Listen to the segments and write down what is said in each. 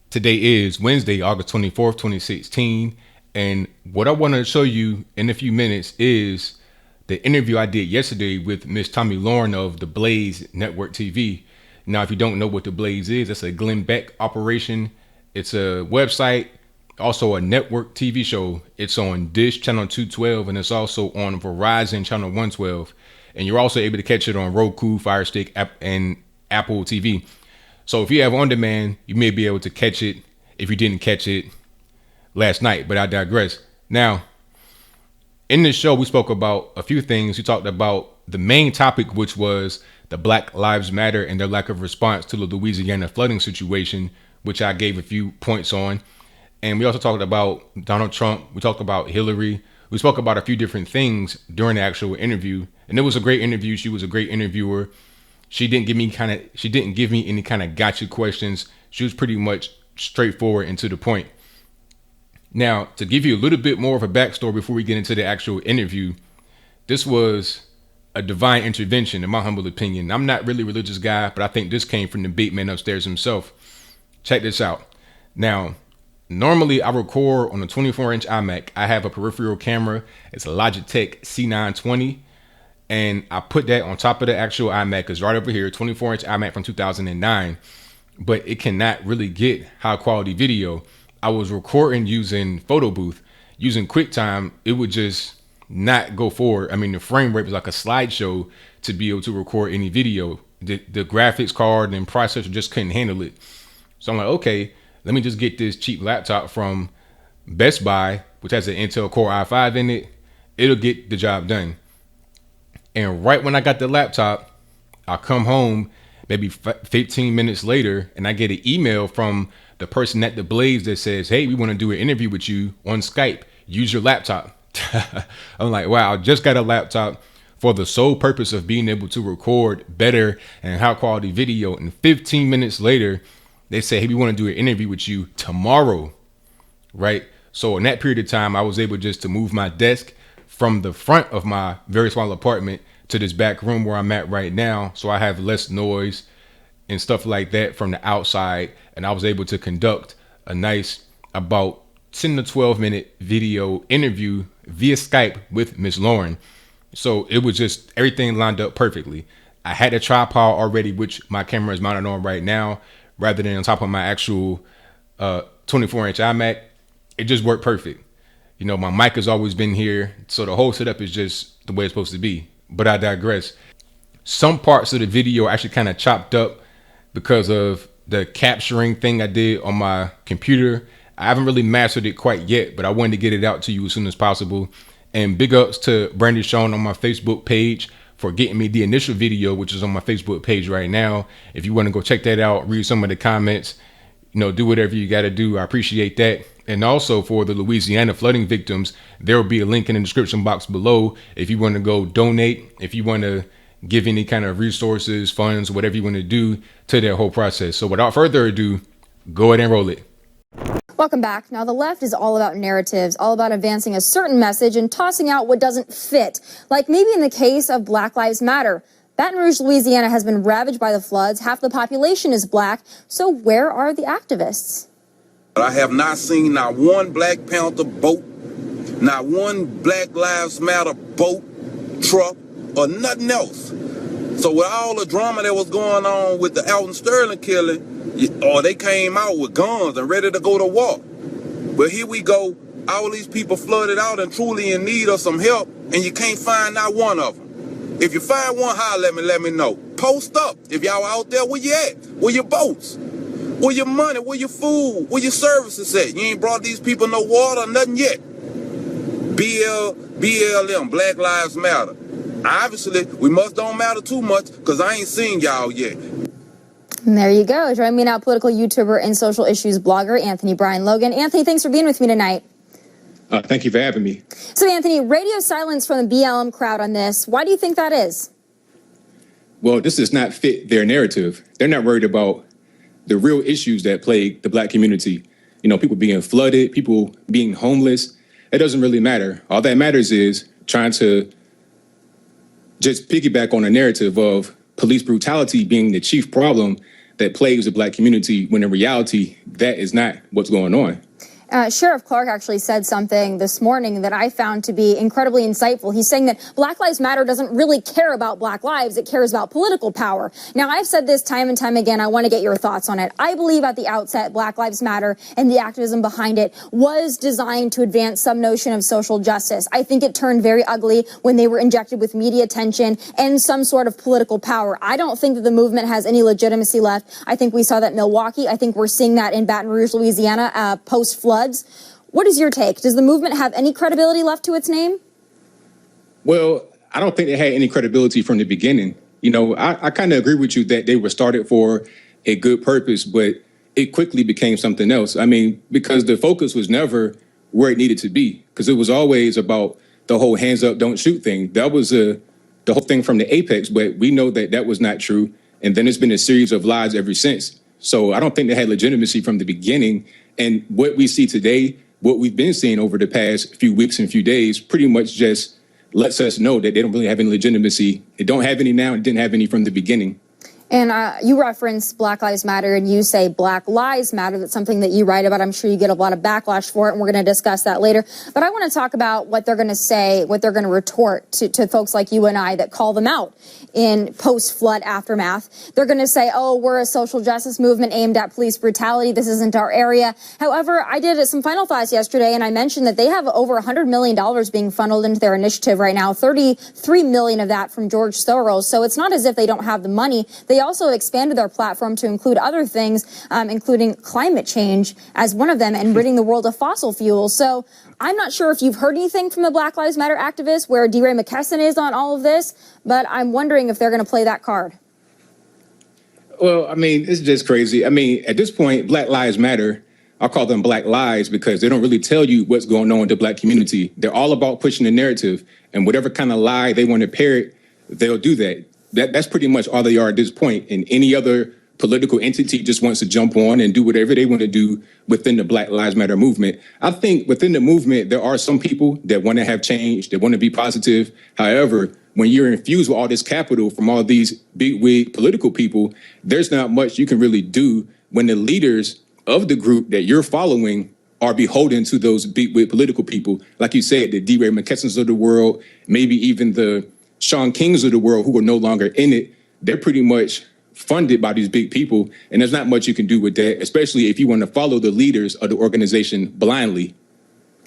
Today is Wednesday, August 24th, 2016. And what I want to show you in a few minutes is the interview I did yesterday with Miss Tomi Lahren of the Blaze Network TV. Now, if you don't know what the Blaze is, it's a Glenn Beck operation. It's a website, also a network TV show. It's on Dish Channel 212, and it's also on Verizon Channel 112. And you're also able to catch it on Roku, Fire Stick, and Apple TV. So if you have on demand, you may be able to catch it if you didn't catch it last night, but I digress. Now, in this show, we spoke about a few things. We talked about the main topic, which was the Black Lives Matter and their lack of response to the Louisiana flooding situation, which I gave a few points on. And we also talked about Donald Trump. We talked about Hillary. We spoke about a few different things during the actual interview. And it was a great interview. She was a great interviewer. She didn't give me any kind of gotcha questions. She was pretty much straightforward and to the point. Now, to give you a little bit more of a backstory before we get into the actual interview, this was a divine intervention, in my humble opinion. I'm not really a religious guy, but I think this came from the big man upstairs himself. Check this out. Now, normally I record on a 24-inch iMac. I have a peripheral camera. It's a Logitech C920. And I put that on top of the actual iMac. It's right over here, 24-inch iMac from 2009. But it cannot really get high quality video. I was recording using Photo Booth. Using QuickTime, it would just not go forward. I mean, the frame rate was like a slideshow to be able to record any video. The graphics card and processor just couldn't handle it. So I'm like, okay, let me just get this cheap laptop from Best Buy, which has an Intel Core i5 in it. It'll get the job done. And right when I got the laptop, I come home maybe 15 minutes later and I get an email from the person at the Blaze that says, hey, we want to do an interview with you on Skype. Use your laptop. I'm like, wow, I just got a laptop for the sole purpose of being able to record better and high quality video. And 15 minutes later, they say, hey, we want to do an interview with you tomorrow. Right. So in that period of time, I was able just to move my desk from the front of my very small apartment to this back room where I'm at right now. So I have less noise and stuff like that from the outside. And I was able to conduct a nice about 10 to 12 minute video interview via Skype with Miss Lahren. So it was just everything lined up perfectly. I had a tripod already, which my camera is mounted on right now, rather than on top of my actual 24-inch iMac. It just worked perfect. You know, my mic has always been here, so the whole setup is just the way it's supposed to be. But I digress. Some parts of the video are actually kind of chopped up because of the capturing thing I did on my computer. I haven't really mastered it quite yet, but I wanted to get it out to you as soon as possible. And big ups to Brandy Sean on my Facebook page for getting me the initial video, which is on my Facebook page right now. If you want to go check that out, read some of the comments, you know, do whatever you got to do. I appreciate that. And also for the Louisiana flooding victims, there will be a link in the description box below if you want to go donate, if you want to give any kind of resources, funds, whatever you want to do to that whole process. So without further ado, go ahead and roll it. Welcome back. Now, the left is all about narratives, all about advancing a certain message and tossing out what doesn't fit, like maybe in the case of Black Lives Matter. Baton Rouge, Louisiana has been ravaged by the floods. Half the population is black. So where are the activists? I have not seen not one Black Panther boat, not one Black Lives Matter boat, truck, or nothing else. So with all the drama that was going on with the Alton Sterling killing, or they came out with guns and ready to go to war. But here we go, all these people flooded out and truly in need of some help, and you can't find not one of them. If you find one, holler at me, let me know. Post up. If y'all out there, where you at? Where your boats? Where your money? Where your food? Where your services at? You ain't brought these people no water, nothing yet. BLM, Black Lives Matter. Obviously, we must don't matter too much because I ain't seen y'all yet. And there you go. Join me now, political YouTuber and social issues blogger, Anthony Brian Logan. Anthony, thanks for being with me tonight. Thank you for having me. So, Anthony, radio silence from the BLM crowd on this. Why do you think that is? Well, this does not fit their narrative. They're not worried about the real issues that plague the black community. You know, people being flooded, people being homeless. It doesn't really matter. All that matters is trying to just piggyback on a narrative of police brutality being the chief problem that plagues the black community, when in reality, that is not what's going on. Sheriff Clark actually said something this morning that I found to be incredibly insightful. He's saying that Black Lives Matter doesn't really care about black lives. It cares about political power. Now, I've said this time and time again. I want to get your thoughts on it. I believe at the outset, Black Lives Matter and the activism behind it was designed to advance some notion of social justice. I think it turned very ugly when they were injected with media attention and some sort of political power. I don't think that the movement has any legitimacy left. I think we saw that in Milwaukee. I think we're seeing that in Baton Rouge, Louisiana, post-flood. What is your take? Does the movement have any credibility left to its name? Well, I don't think it had any credibility from the beginning. You know, I kind of agree with you that they were started for a good purpose, but it quickly became something else. I mean, because the focus was never where it needed to be, because it was always about the whole hands up, don't shoot thing. That was the whole thing from the apex, but we know that that was not true. And then it's been a series of lies ever since. So I don't think they had legitimacy from the beginning. And what we see today, what we've been seeing over the past few weeks and few days, pretty much just lets us know that they don't really have any legitimacy. They don't have any now and didn't have any from the beginning. And you reference Black Lives Matter and you say Black Lives Matter. That's something that you write about. I'm sure you get a lot of backlash for it, and we're going to discuss that later. But I want to talk about what they're going to say, what they're going to retort to folks like you and I that call them out in post-flood aftermath. They're going to say, oh, we're a social justice movement aimed at police brutality. This isn't our area. However, I did some final thoughts yesterday, and I mentioned that they have over $100 million being funneled into their initiative right now, 33 million of that from George Soros. So it's not as if they don't have the money. They also expanded their platform to include other things, including climate change as one of them, and ridding the world of fossil fuels. So I'm not sure if you've heard anything from the Black Lives Matter activists where DeRay McKesson is on all of this, but I'm wondering if they're going to play that card. Well, I mean, it's just crazy. I mean, at this point, Black Lives Matter, I'll call them Black Lies because they don't really tell you what's going on with the black community. They're all about pushing the narrative, and whatever kind of lie they want to parrot, they'll do that. That's pretty much all they are at this point. And any other political entity just wants to jump on and do whatever they want to do within the Black Lives Matter movement. I think within the movement, there are some people that want to have change, that want to be positive. However, when you're infused with all this capital from all these bigwig political people, there's not much you can really do when the leaders of the group that you're following are beholden to those bigwig political people. Like you said, the DeRay McKessons of the world, maybe even the Sean Kings of the world who are no longer in it. They're pretty much funded by these big people, and there's not much you can do with that, especially if you want to follow the leaders of the organization blindly.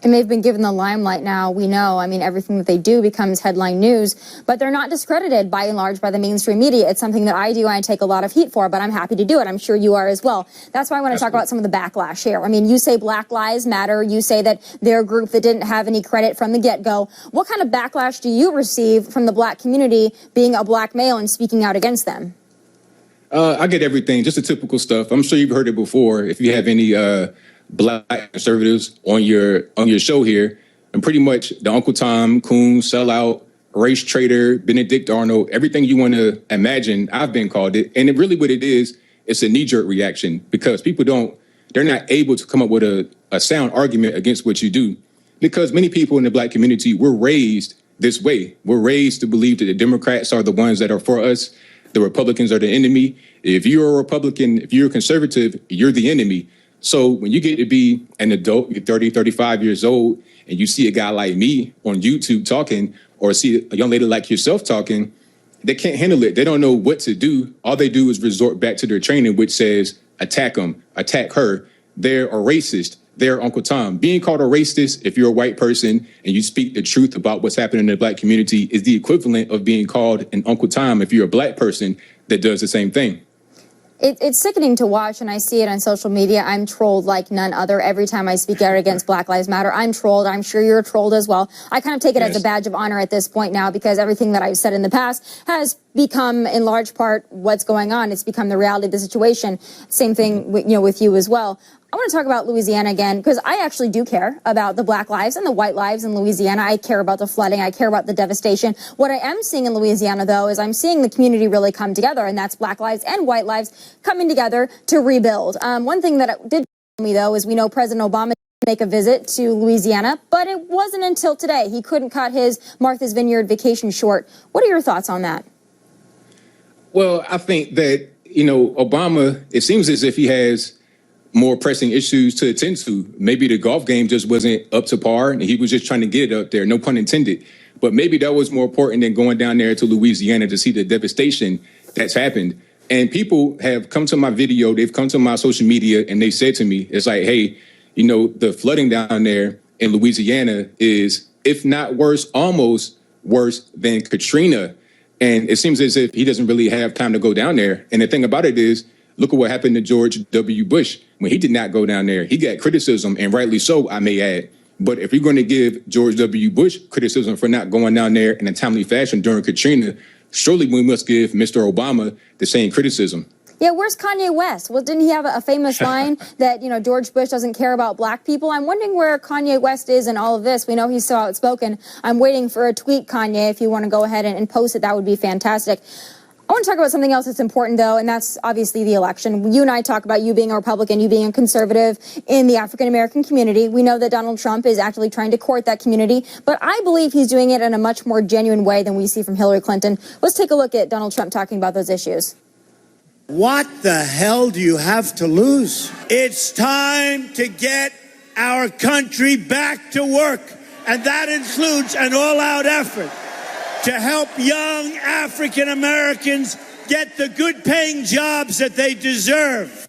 And they've been given the limelight now. We know, I mean, everything that they do becomes headline news, but they're not discredited by and large by the mainstream media. It's something that I do and I take a lot of heat for, but I'm happy to do it. I'm sure you are as well. That's why I want to talk about some of the backlash here. I mean, you say Black Lives Matter. You say that they're a group that didn't have any credit from the get-go. What kind of backlash do you receive from the black community being a black male and speaking out against them? I get everything, just the typical stuff. I'm sure you've heard it before. If you have any black conservatives on your show here, and pretty much the Uncle Tom, Coon, sellout, race traitor, Benedict Arnold, everything you want to imagine, I've been called it. And really what it is, it's a knee-jerk reaction because people they're not able to come up with a sound argument against what you do. Because many people in the black community were raised this way. We're raised to believe that the Democrats are the ones that are for us. The Republicans are the enemy. If you're a Republican, if you're a conservative, you're the enemy. So when you get to be an adult, you're 30, 35 years old, and you see a guy like me on YouTube talking, or see a young lady like yourself talking, they can't handle it. They don't know what to do. All they do is resort back to their training, which says, attack them, attack her. They're a racist. They're Uncle Tom. Being called a racist, if you're a white person and you speak the truth about what's happening in the black community, is the equivalent of being called an Uncle Tom if you're a black person that does the same thing. It's sickening to watch, and I see it on social media. I'm trolled like none other. Every time I speak out against Black Lives Matter, I'm trolled. I'm sure you're trolled as well. I kind of take it as a badge of honor at this point now because everything that I've said in the past has become, in large part, what's going on. It's become the reality of the situation. Same thing with you as well. I want to talk about Louisiana again, because I actually do care about the black lives and the white lives in Louisiana. I care about the flooding. I care about the devastation. What I am seeing in Louisiana, though, is I'm seeing the community really come together, and that's black lives and white lives coming together to rebuild. One thing that it did tell me, though, is we know President Obama did make a visit to Louisiana, but it wasn't until today. He couldn't cut his Martha's Vineyard vacation short. What are your thoughts on that? Well, I think that Obama, it seems as if he has more pressing issues to attend to. Maybe the golf game just wasn't up to par and he was just trying to get it up there, no pun intended. But maybe that was more important than going down there to Louisiana to see the devastation that's happened. And people have come to my video, they've come to my social media, and they said to me, it's like, hey, the flooding down there in Louisiana is, if not worse, almost worse than Katrina. And it seems as if he doesn't really have time to go down there. And the thing about it is, look at what happened to George W. Bush when he did not go down there. He got criticism, and rightly so, I may add. But if you're going to give George W. Bush criticism for not going down there in a timely fashion during Katrina, surely we must give Mr. Obama the same criticism. Yeah, where's Kanye West? Well, didn't he have a famous line that, George Bush doesn't care about black people? I'm wondering where Kanye West is in all of this. We know he's so outspoken. I'm waiting for a tweet, Kanye. If you want to go ahead and post it, that would be fantastic. I want to talk about something else that's important, though, and that's obviously the election. You and I talk about you being a Republican, you being a conservative in the African-American community. We know that Donald Trump is actually trying to court that community, but I believe he's doing it in a much more genuine way than we see from Hillary Clinton. Let's take a look at Donald Trump talking about those issues. What the hell do you have to lose? It's time to get our country back to work, and that includes an all-out effort to help young African Americans get the good-paying jobs that they deserve.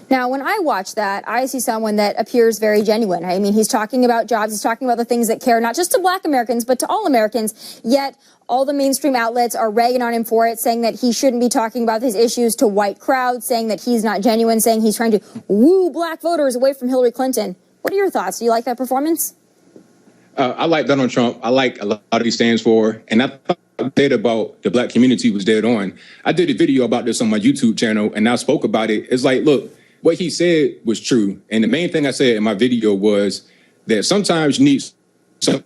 Now, when I watch that, I see someone that appears very genuine. I mean, he's talking about jobs, he's talking about the things that care, not just to black Americans, but to all Americans, yet all the mainstream outlets are ragging on him for it, saying that he shouldn't be talking about his issues to white crowds, saying that he's not genuine, saying he's trying to woo black voters away from Hillary Clinton. What are your thoughts? Do you like that performance? I like Donald Trump. I like a lot of what he stands for. And I thought that about the black community was dead on. I did a video about this on my YouTube channel, and I spoke about it. It's like, look, what he said was true. And the main thing I said in my video was that sometimes you need some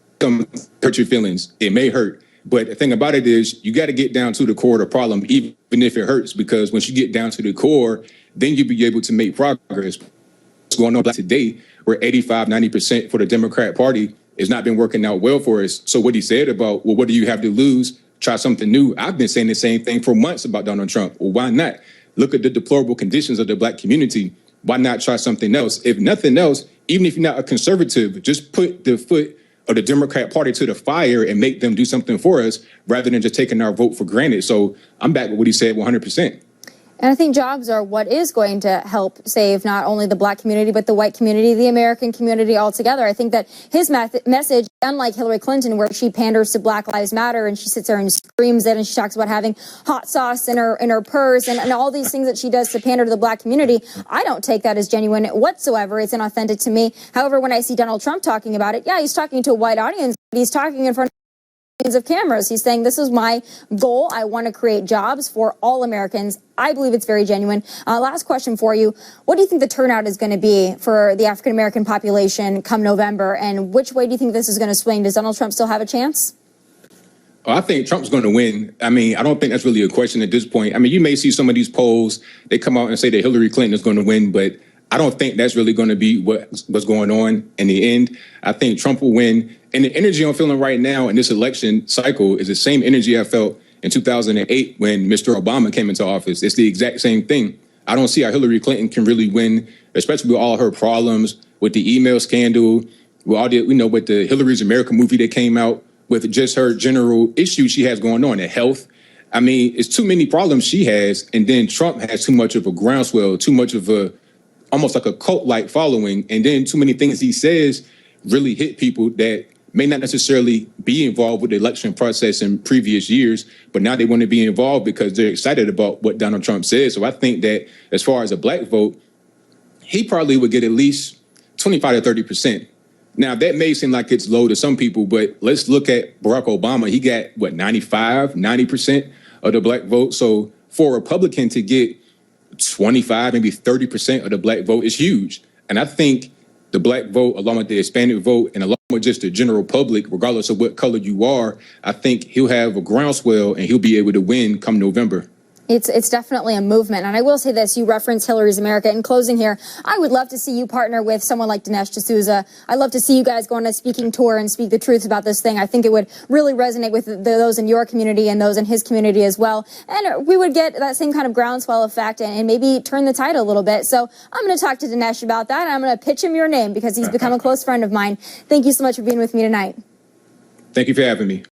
hurt your feelings. It may hurt. But the thing about it is you got to get down to the core of the problem, even if it hurts, because once you get down to the core, then you'll be able to make progress. What's going on today, where 85, 90% for the Democrat Party has not been working out well for us. So what he said about, well, what do you have to lose? Try something new. I've been saying the same thing for months about Donald Trump. Well, why not? Look at the deplorable conditions of the black community. Why not try something else? If nothing else, even if you're not a conservative, just put the foot of the Democrat Party to the fire and make them do something for us rather than just taking our vote for granted. So I'm back with what he said 100%. And I think jobs are what is going to help save not only the black community, but the white community, the American community altogether. I think that his message, unlike Hillary Clinton, where she panders to Black Lives Matter and she sits there and screams it and she talks about having hot sauce in her purse and all these things that she does to pander to the black community, I don't take that as genuine whatsoever. It's inauthentic to me. However, when I see Donald Trump talking about it, yeah, he's talking to a white audience, but he's talking in front of cameras. He's saying, this is my goal. I want to create jobs for all Americans. I believe it's very genuine. Last question for you. What do you think the turnout is going to be for the African-American population come November? And which way do you think this is going to swing? Does Donald Trump still have a chance? I think Trump's going to win. I mean, I don't think that's really a question at this point. I mean, you may see some of these polls, they come out and say that Hillary Clinton is going to win, but I don't think that's really going to be what's going on in the end. I think Trump will win. And the energy I'm feeling right now in this election cycle is the same energy I felt in 2008 when Mr. Obama came into office. It's the exact same thing. I don't see how Hillary Clinton can really win, especially with all her problems, with the email scandal, with all the, with the Hillary's America movie that came out, with just her general issues she has going on in health. I mean, it's too many problems she has. And then Trump has too much of a groundswell, too much of a, almost like a cult-like following. And then too many things he says really hit people that may not necessarily be involved with the election process in previous years, but now they want to be involved because they're excited about what Donald Trump says. So I think that as far as a black vote, he probably would get at least 25 to 30%. Now, that may seem like it's low to some people, but let's look at Barack Obama. He got, 90% of the black vote. So for a Republican to get 25, maybe 30% of the black vote is huge. And I think the black vote, along with the Hispanic vote, and along with just the general public, regardless of what color you are, I think he'll have a groundswell and he'll be able to win come November. It's definitely a movement. And I will say this, you reference Hillary's America. In closing here, I would love to see you partner with someone like Dinesh D'Souza. I'd love to see you guys go on a speaking tour and speak the truth about this thing. I think it would really resonate with those in your community and those in his community as well. And we would get that same kind of groundswell effect and maybe turn the tide a little bit. So I'm going to talk to Dinesh about that. And I'm going to pitch him your name because he's become a close friend of mine. Thank you so much for being with me tonight. Thank you for having me.